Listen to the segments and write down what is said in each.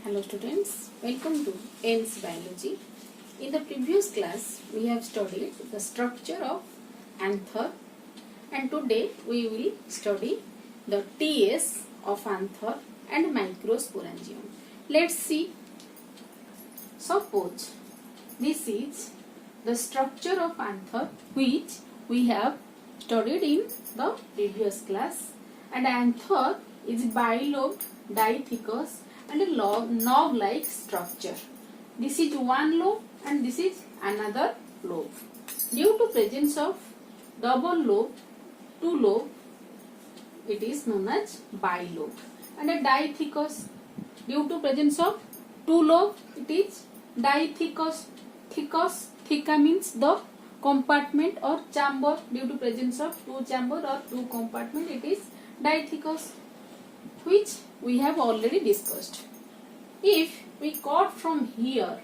Hello students, welcome to AIMS Biology. In the previous class, we have studied the structure of anther, and today we will study the TS of anther and microsporangium. Let's see. Suppose this is the structure of anther which we have studied in the previous class, and anther is bilobed dithecous and a knob-like structure. This is one lobe and this is another lobe. Due to presence of double lobe, two lobe, it is known as bilobe. And a dithecous, due to presence of two lobe, it is dithecous. Theca means the compartment or chamber. Due to presence of two chamber or two compartment, it is dithecous, which we have already discussed. If we cut from here,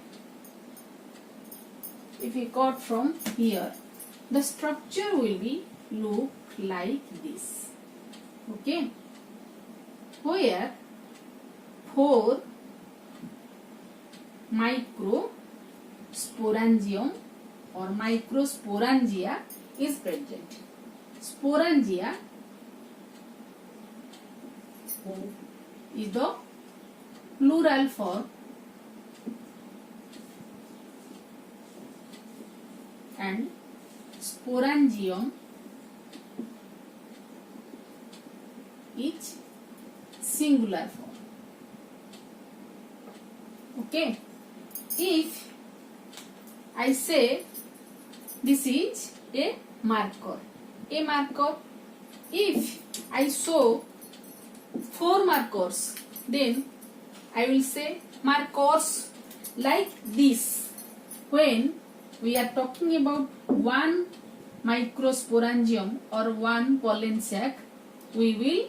the structure will be look like this. Okay, where 4 microsporangium or microsporangia is present. Sporangia is the plural form and sporangium is singular form. Okay, if I say this is a marker, if I show 4 markers, then I will say markers like this. When we are talking about one microsporangium or one pollen sac, we will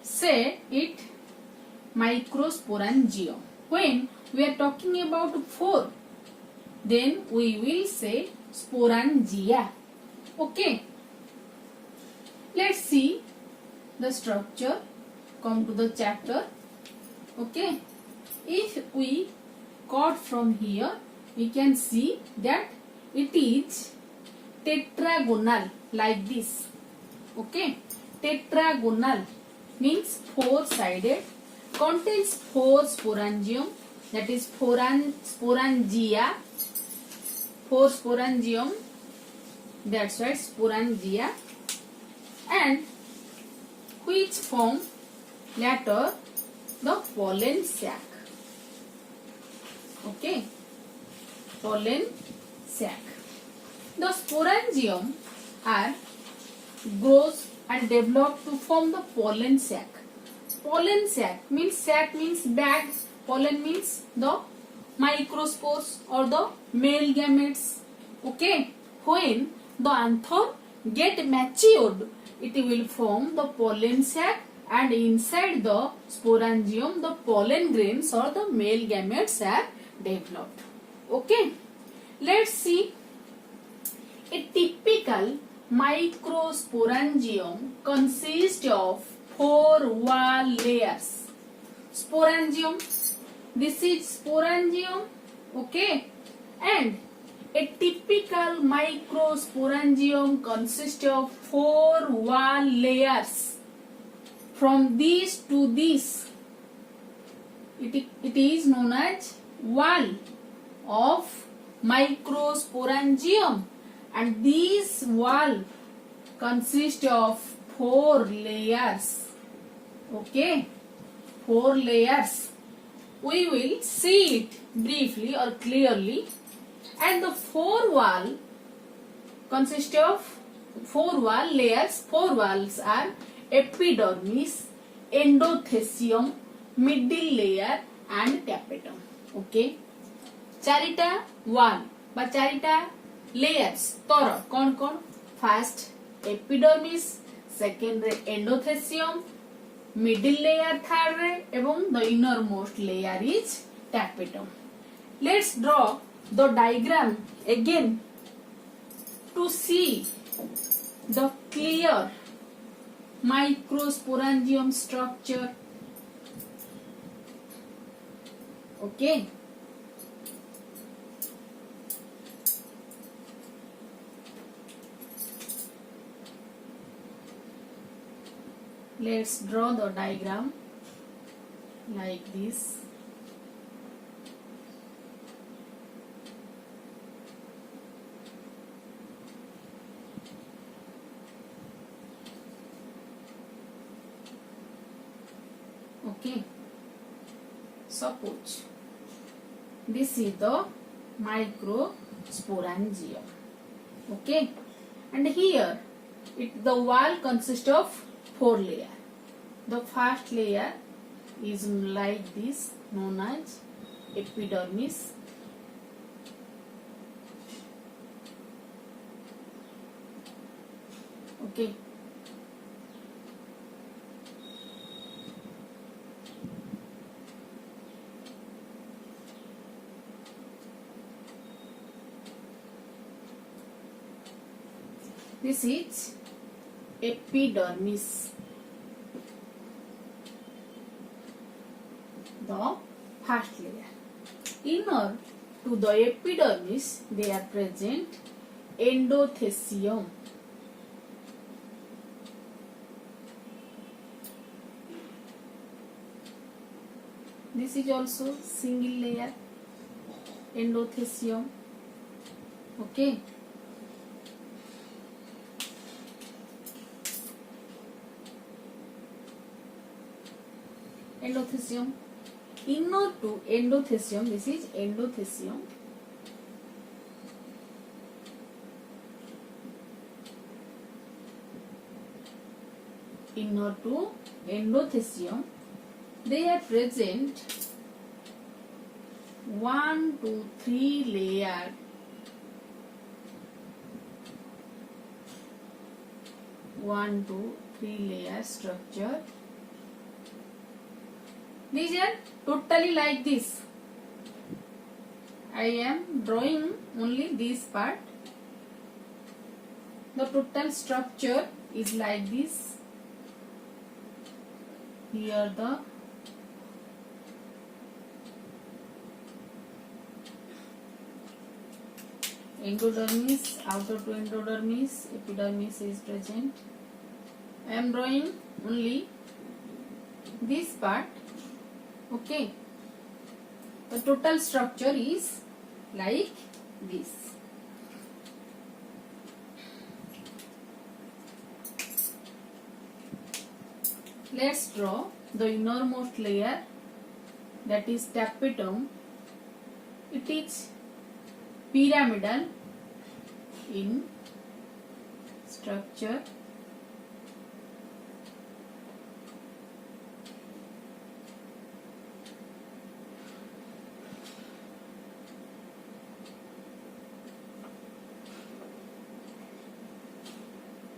say it microsporangium. When we are talking about 4, then we will say sporangia. Okay, let's see the structure. Come to the chapter. Okay, if we cut from here, we can see that it is tetragonal like this. Okay, tetragonal means 4-sided, contains 4 sporangium, that is sporangia, 4 sporangium, that's right, sporangia, and which form later the pollen sac. Okay, pollen sac. The sporangium are grows and develop to form the pollen sac. Pollen sac means bag. Pollen means the microspores or the male gametes. Okay, when the anther get matured, it will form the pollen sac, and inside the sporangium the pollen grains or the male gametes are developed. Okay, let's see. A typical microsporangium consists of 4 wall layers. Sporangium, this is sporangium. Okay, and a typical microsporangium consists of 4 wall layers. From this to this, it is known as wall of microsporangium, and this wall consists of 4 layers. Okay, 4 layers. We will see it briefly or clearly. And the 4 wall consists of 4 wall layers. 4 walls are epidermis, endothecium, middle layer and tapetum. Okay, 4टा wall বা 4टा layers तर कौन कौन? First epidermis, second रे endothecium, middle layer third रे, एवं the innermost layer is tapetum. Let's draw the diagram again to see the clear microsporangium structure. Okay. Let's draw the diagram like this. Okay. Suppose this is the microsporangium. Okay. And here the wall consists of 4 layers. The first layer is like this, known as epidermis. Okay. This is epidermis. The first layer. Inner to the epidermis, they are present endothecium. This is also single layer, endothecium. Okay. Endothecium. Inner to endothecium, this is endothecium. Inner to endothecium, they are present 1 to 3 layer. One to three layer structure. These are totally like this. I am drawing only this part. The total structure is like this. Here the endodermis, outer to endodermis, epidermis is present. I am drawing only this part. Okay. The total structure is like this. Let's draw the innermost layer, that is tapetum. It is pyramidal in structure.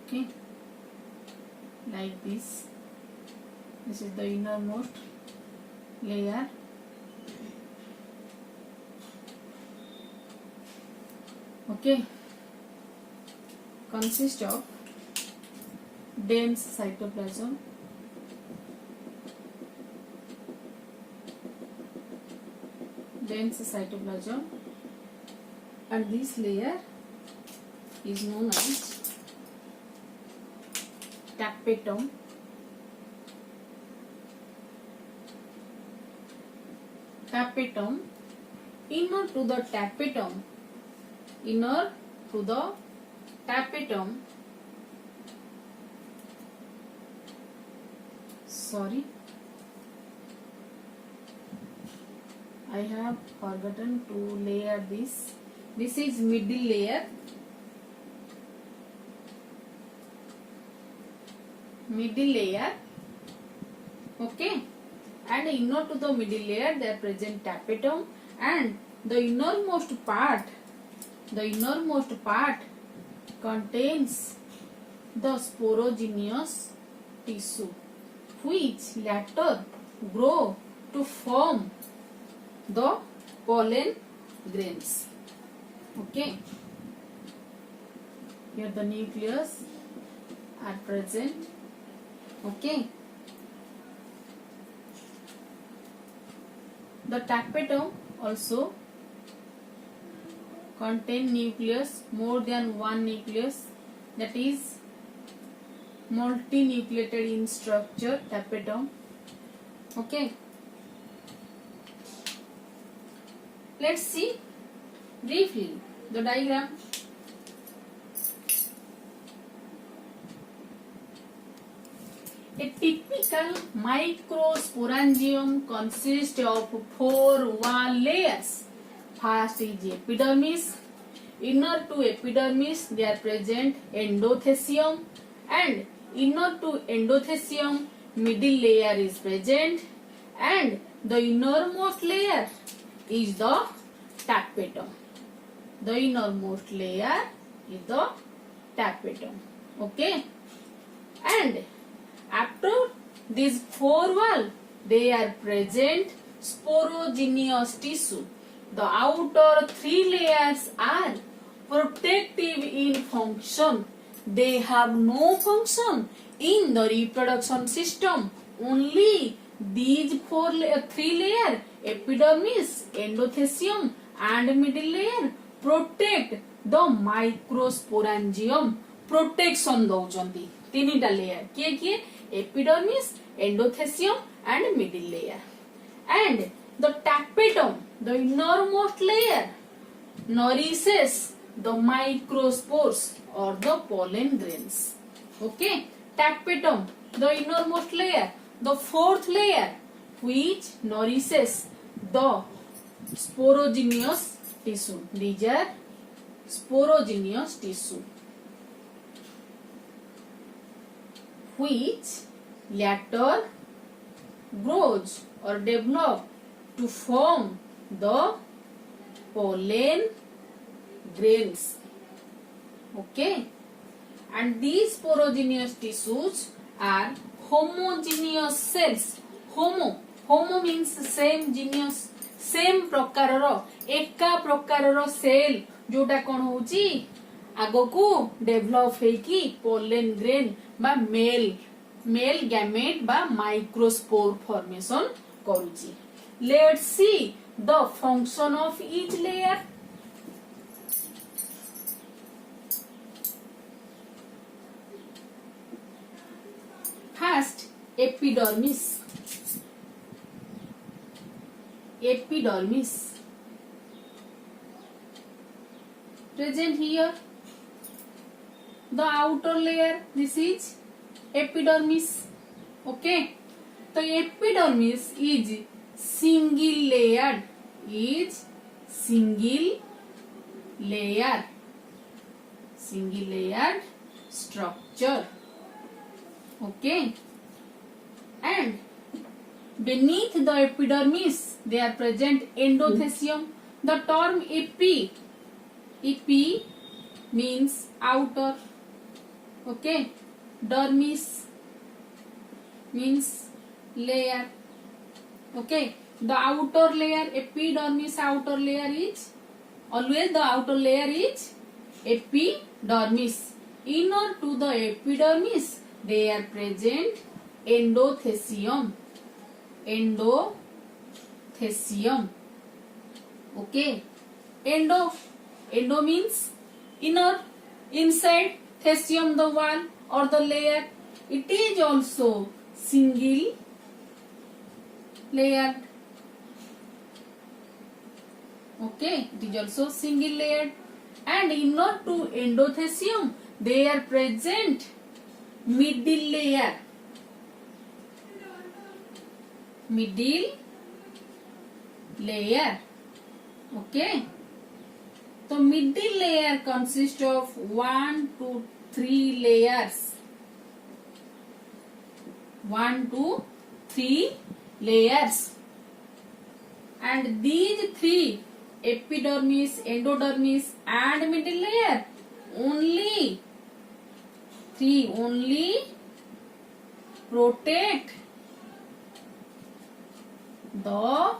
Okay, like this. This is the innermost layer. Okay, consists of dense cytoplasm, and this layer is known as tapetum. Tapetum. Inner to the tapetum, sorry, I have forgotten to layer this. This is middle layer. Okay, and inner to the middle layer there present tapetum, and the innermost part contains the sporogenous tissue, which later grow to form the pollen grains. Okay, here the nucleus are present. Okay, The tapetum also contain nucleus, more than one nucleus, that is multinucleated in structure, tapetum. Okay. Let's see briefly the diagram. A typical microsporangium consists of 4 wall layers. First is epidermis. Inner to epidermis there present endothecium, and inner to endothecium middle layer is present, and the innermost layer is the tapetum. The innermost layer is the tapetum. Okay, and after these 4 wall they are present sporogenous tissue. The outer 3 layers are protective in function. They have no function in the reproduction system. Only these 3 layers, epidermis, endothecium and middle layer, protect the microsporangium. Protection दौचंती तीनिटा layer किए किए epidermis, endothecium and middle layer. And the tapetum, the innermost layer, nourishes the microspores or the pollen grains. Okay, tapetum, the innermost layer, the 4th layer which nourishes the sporogenous tissue. These are sporogenous tissue, which later grows or develop to form the pollen grains. Okay, and these sporogenous tissues are homogeneous cells. Homo means same genus, same प्रकारर एका प्रकारर cell जोटा कौन होची आगो को develop हेकी pollen grain बा male gamete बा microspore formation करूची. Let's see the function of each layer. First, epidermis. Epidermis present here. The outer layer, this is epidermis. Okay, so epidermis is single layered, single layered structure. Okay, and beneath the epidermis they are present endothecium. The term epi means outer. Okay, dermis means layer. Okay, the outer layer, epidermis outer layer is always the outer layer is epidermis. Inner to the epidermis they are present endothecium. Okay, endo means inner, inside, thecium the wall or the layer. It is also single layered. Okay, it is also single layered. And inner to endothecium they are present middle layer. Okay, so middle layer consists of 1 to 3 layers. 1 to 3 layers, and these 3, epidermis, endodermis and middle layer, only protect the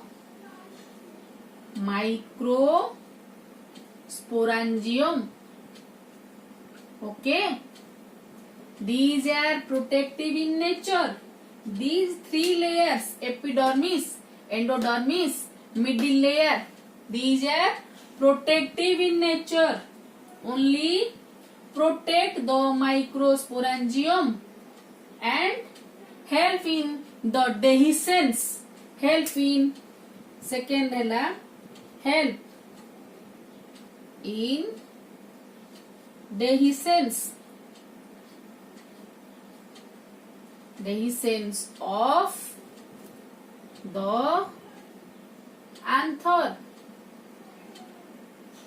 microsporangium. Okay, these are protective in nature. These 3 layers, epidermis, endodermis middle layer. These are protective in nature, only protect the microsporangium and help in the dehiscence. Help in second hela help in dehiscence of the anther.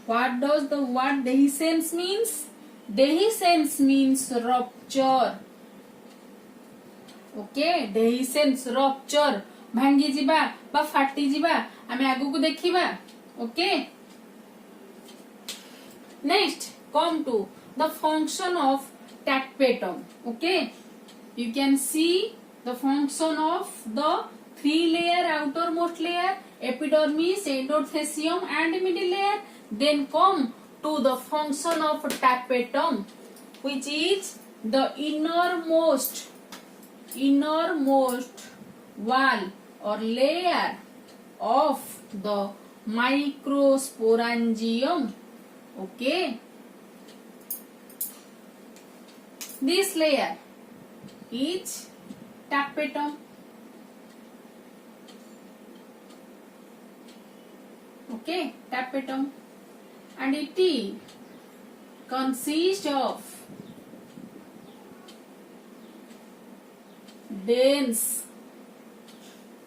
What does the word dehiscence means? Dehiscence means rupture. Okay, dehiscence rupture भांगी जिबा बा फाटी जिबा आमे आगु को देखिबा. Okay, next come to the function of tapetum. Okay, you can see the function of the three layer outermost layer, epidermis, endothelium and middle layer. Then come to the function of tapetum, which is the innermost wall or layer of the microsporangium. Okay, this layer is tapetum. Okay, tapetum, and it consists of dense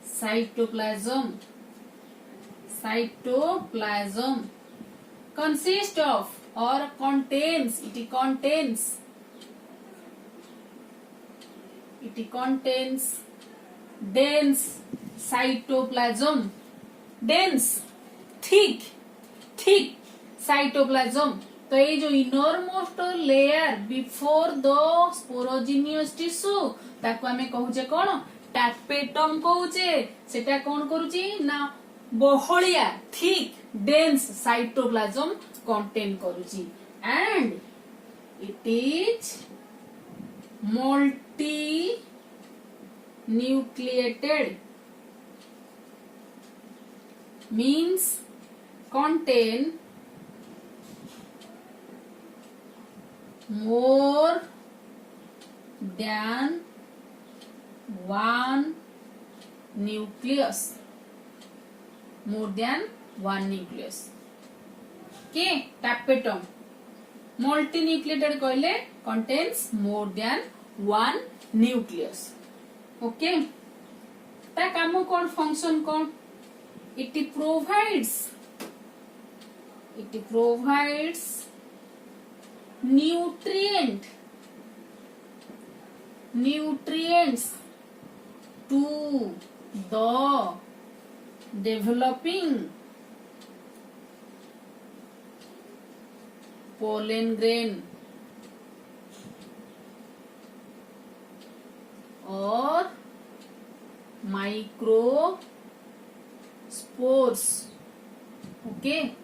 cytoplasm consists of or contains dense cytoplasm, dense thick cytoplasm. तो ये जो innermost layer before the sporogenous tissue ताको हमें कहूचे कोन tapetum कहूचे. सेटा कोन करूची ना बहलिया thick dense cytoplasm contain करूची and it is multi nucleated means contain more than one nucleus. Okay, tapetum multinucleated कहले contains more than one nucleus. Okay, ता काम कौन function कौन? It provides nutrients to the developing pollen grain or microspores. Okay,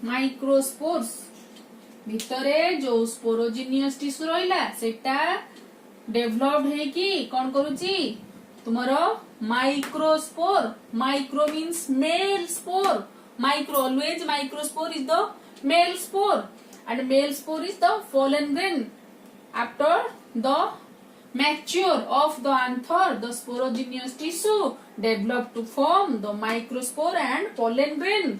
microspores भितरे जो स्पोरोजिनियस tissue रहिला सेटा developed है कि कोन करूची तुम्हारो microspore. Micro means male spore. Micro always microspore is the male spore and male spore is the pollen grain. After the mature of the anther, the sporogenous tissue develop to form the microspore and pollen grain.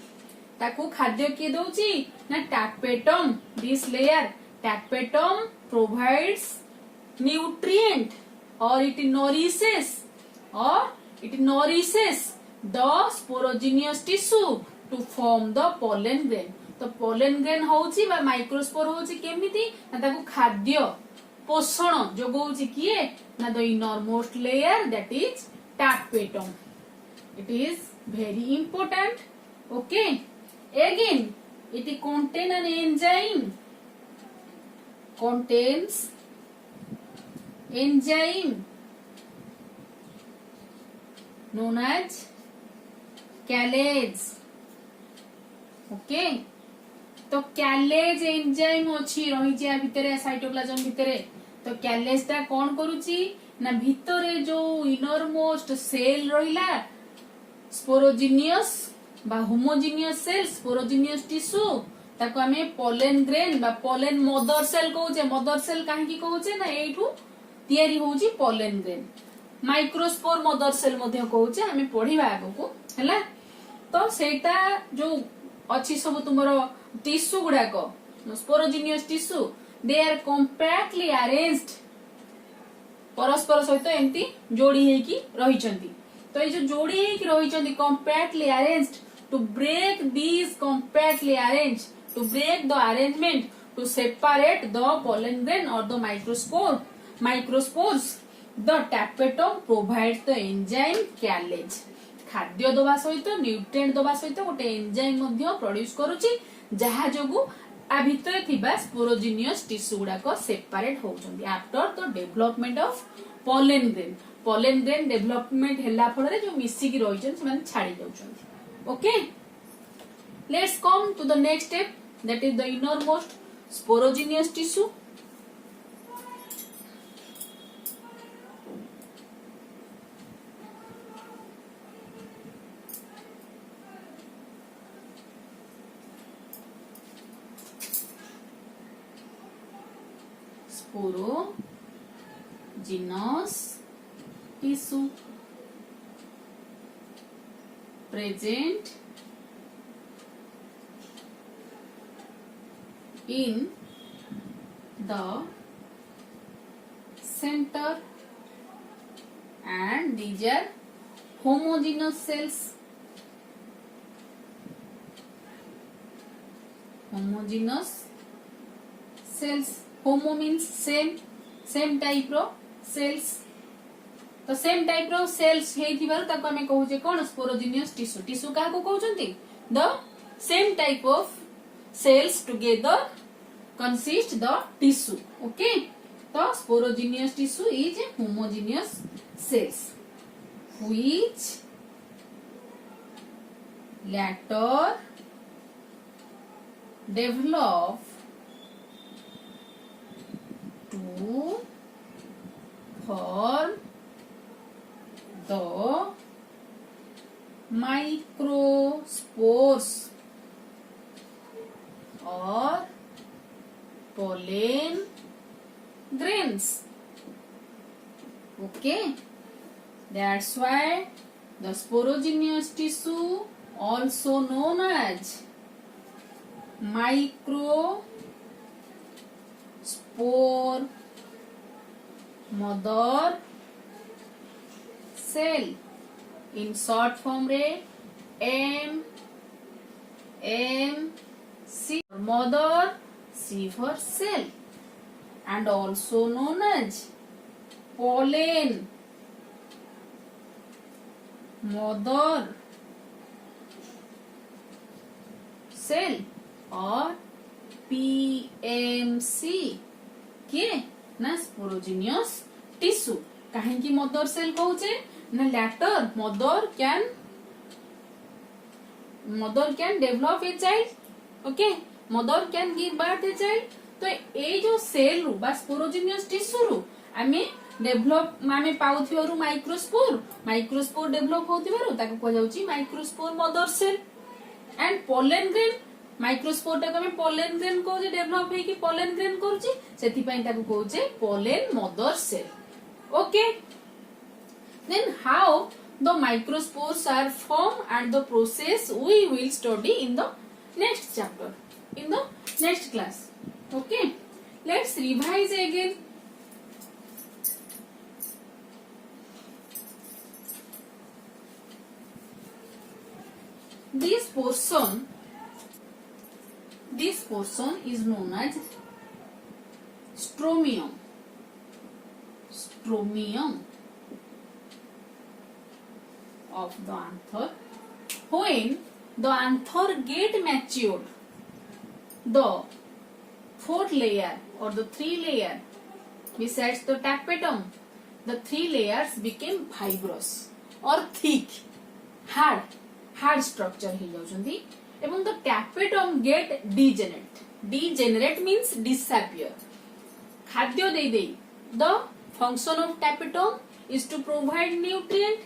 ताकू खाद्य किए दउची ना tapetum. This layer tapetum provides nutrient or it nourishes the sporogenous tissue to form the pollen grain. तो pollen grain होउची बा microspore होउची केमिति ना ताकू खाद्य पोषण जोगौची किए ना the innermost layer, that is tapetum. It is very important. Okay, again it contains an enzyme known as callase. Okay, तो callase एंजाइम अछि रही जे भितरे साइटोप्लाज्म भितरे. तो callase ता कोन करूची ना भितरे जो इनरमोस्ट सेल रहिला स्पोरोजिनियस बा होमोजिनियस सेल स्पोरोजिनियस टिश्यू ताको आमे पोलेन ग्रेन बा पोलेन मदर सेल कहूचे मदर सेल काहे कहूचे ना एठू तयारी होउची pollen grain microspore mother cell मध्ये कहूचे आमे पढिबा आगो हैला तो सेटा जो अछि सब तुमरो टिश्यू गुडा को sporogenous tissue they are compactly arranged परस्पर सहित एमती जोड़ी हेकी रहिचंती तो ये जो जोड़ी हेकी रहिचंती compactly arranged to break these compactly arranged to break the arrangement to separate the pollen grain or the microspores the tapetum provides the enzyme cartilage खाद्य दबा सहित न्यूट्रिएंट दबा सहित गोटे एंजाइम मध्य प्रोड्यूस करूची जहा जोगु आ भितर थिबा स्पोरोजिनियस टिश्यू गुडा को सेपरेट होउचंदी after the development of pollen grain development हैला फळे जो मिसी की रहिचन से माने छाडी जाउचंदी okay let's come to the next step that is the innermost sporogenous tissue sporogenous tissue present in the center and these are homogeneous cells. Homo means same type रो cells तो सेम टाइप रो cells हेथिबार ताको हमें कहूचे कोन स्पोरोजिनियस टिश्यू का को कहउचंती the same type of cells together consist the tissue okay तो sporogenous tissue is homogeneous cells which later develop to form the microspores or pollen grains okay that's why the sporogenous tissue also known as microspore mother cell in short form रे MMC mother C for cell and also known as pollen mother cell or PMC के ना स्पोरोजिनियस tissue काहे की mother cell कहूचे ना later mother can develop a child okay mother can give birth a child तो ए जो सेल रु बा स्पोरोजिनियस टिश्यू रु आमे डेवलप माने पाउथिवरु माइक्रोस्पोर डेवलप होथिवरु ताको को जाउची microspore mother cell and pollen grain microspore टा हमें पोलेन ग्रेन को जे डेवलप हे कि पोलेन ग्रेन करछि सेति पई ताको कहउचे pollen mother cell okay then how the microspores are formed and the process we will study in the next chapter in the next class okay let's revise again this portion is known as stromium of the anther when the anther get matured the fourth layer or the three layer besides the tapetum the three layers became fibrous or thick hard structure he जाउछंती एवं the tapetum get degenerate means disappear खाद्य दे the function of tapetum is to provide nutrient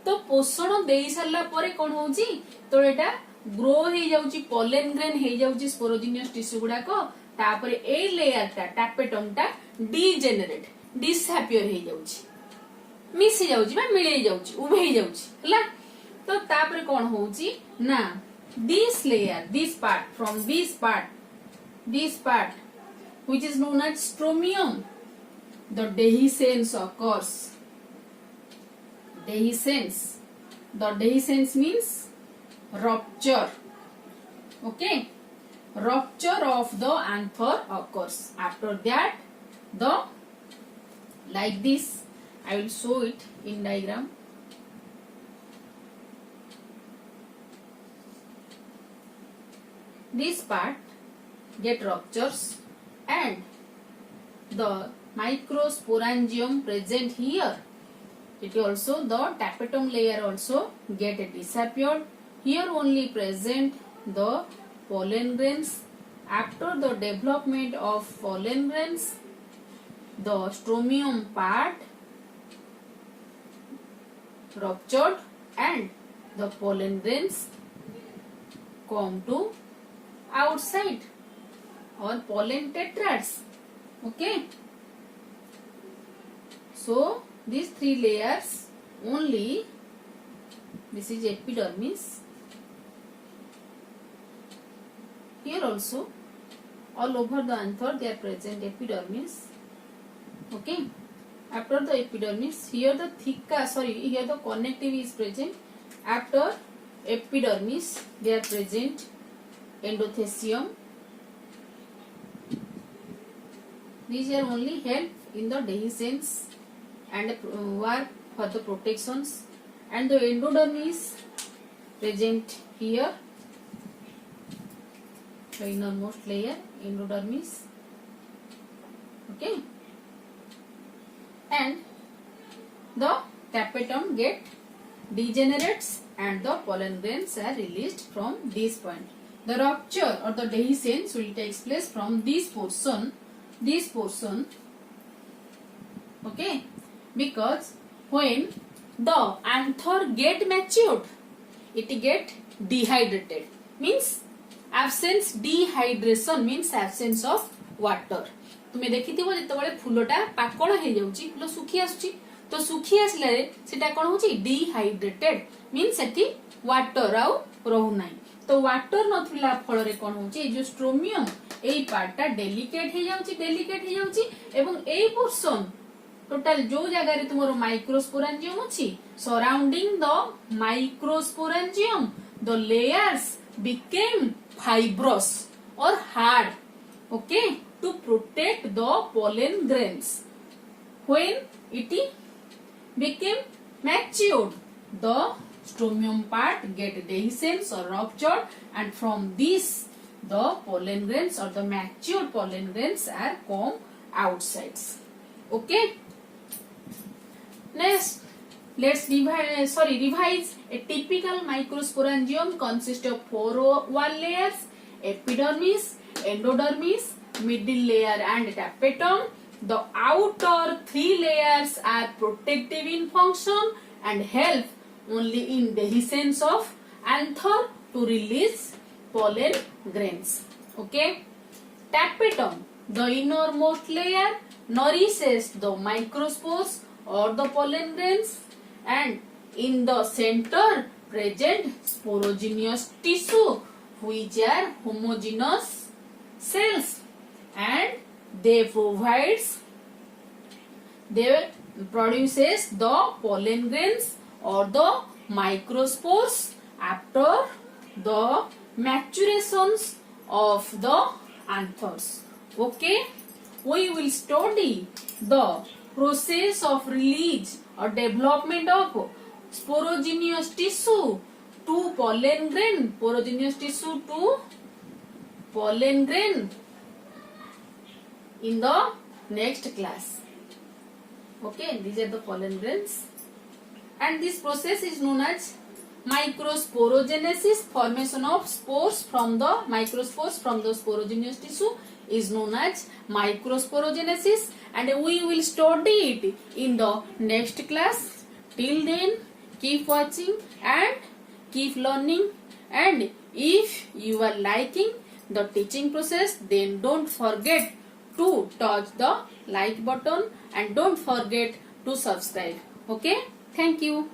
तो पोषण दे सारा परे कौन होउची तो एटा grow हे जाउची पोलन ग्रेन हे जाउची स्पोरोजिनियस टिश्यू गुडाक तापरे ए लेयर टा टैपेटम टा डीजेनरेट डिसअपियर हे जाउची मिसी जाउची बा मिले जाउची उभे जाउची हला तो तापरे कौन होउची ना this layer this part which is known as stromium the dehiscence occurs the dehiscence means rupture okay rupture of the anther occurs after that the like this I will show it in diagram this part get ruptures and the microsporangium present here it also the tapetum layer also get disappeared here only present the pollen grains after the development of pollen grains the stromium part ruptured and the pollen grains come to outside or pollen tetrads okay so these three layers only this is epidermis here also all over the anther they are present epidermis okay after the epidermis here the here the connective is present after epidermis they are present endothecium these are only help in the dehiscence and work for the protections and the endodermis present here the innermost layer endodermis okay and the tapetum get degenerates and the pollen grains are released from this point the rupture or the dehiscence will take place from this portion okay because when the anther get matured it get dehydrated means absence dehydration means absence of water तुमे देखिथिबो जेतेबेले फूलटा पाकळ हे जाउची फूल सुखी आसुची तो सुखी आसले सेटा कोन होची dehydrated means सेठी water आउ रहू नाही तो वाटर नथिला फल रे कोन होची जो स्ट्रोमियम एई पार्टटा डेलिकेट हे जाउची एवं एई पोर्शन टोटल जो जगह रे तुमरो माइक्रोस्पोरेंजियम अछि surrounding the microsporangium the layers became fibrous और hard okay to protect the pollen grains when it became matured the stromium part get dehiscence or ruptured and from this the pollen grains or the matured pollen grains are come outsides okay next let's revise a typical microsporangium consists of four wall layers epidermis endodermis middle layer and tapetum the outer three layers are protective in function and help only in dehiscence of anther to release pollen grains okay tapetum the innermost layer nourishes the microspores or the pollen grains and in the center present sporogenous tissue which are homogeneous cells and they produces the pollen grains or the microspores after the maturations of the anthers okay we will study the process of release or development of sporogenous tissue to pollen grain sporogenous tissue to pollen grain in the next class okay these are the pollen grains and this process is known as microsporogenesis formation of spores from the microspores from the sporogenous tissue is known as microsporogenesis and we will study it in the next class till then keep watching and keep learning. And if you are liking the teaching process, then don't forget to touch the like button and don't forget to subscribe. Okay, thank you.